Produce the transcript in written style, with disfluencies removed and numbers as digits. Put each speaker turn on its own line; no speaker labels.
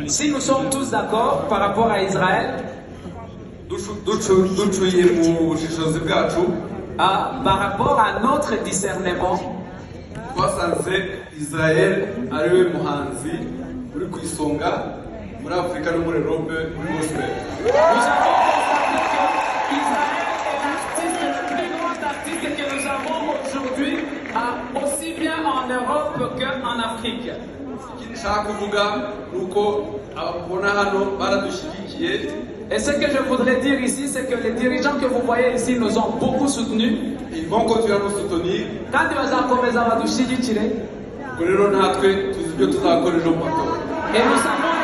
Si nous sommes tous d'accord par rapport à Israël, par rapport à notre discernement,
Israël ariwe muhanzi uri ku isonga muri Afrika no muri Europe muri bose.
Nous avons constaté que Israël est l'artiste, le plus grand artiste que nous avons aujourd'hui, aussi bien en Europe qu'en Afrique. Et ce que je voudrais dire ici, c'est que les dirigeants que vous voyez ici nous ont beaucoup soutenus.
Ils vont continuer à nous soutenir.
Kandi bazakomeza badushyigikire.
Ubwo rero natwe tuzi ibyo tuzakorera mu matora.
Et nous savons